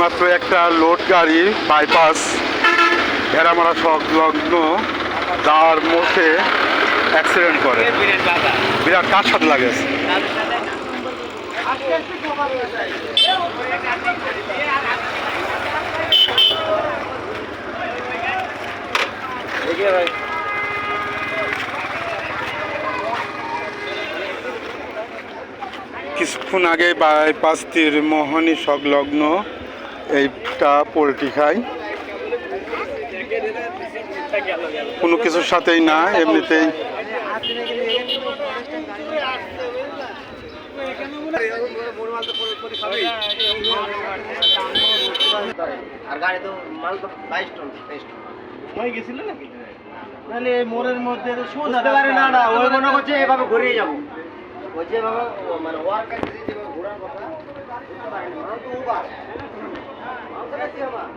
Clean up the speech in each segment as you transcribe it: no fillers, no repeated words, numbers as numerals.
এইমাত্র একটা লোড গাড়ি বাইপাস ভেড়ামারা সংলগ্ন যাওয়ার মুখে অ্যাক্সিডেন্ট করে। বিরাট কার সাথে লাগে? কিছুক্ষণ আগে বাইপাস তীরমোহনী সংলগ্ন এইটা পোল্ট্রি খায়, কোনো কিছুর সাথেই না, এমনিতেই। আর গাড়ি তো মাল তো 22 টন 23 টন হয়ে গেছিল নাকি? তাহলে এই মোড়ের মধ্যে তো সোজা পারে না। না ওই মনে করছে এভাবে ঘুরিয়ে যাবো, ওই যে বাবা মানে ওয়ার কাছে যেভাবে ঘোরার কথা বুঝতে পারেনি। মাল তো ওভার মাল তো বেশি আমার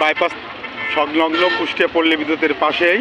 বাইপাস সংলগ্ন কুষ্টিয়া পল্লী বিদ্যুতের পাশেই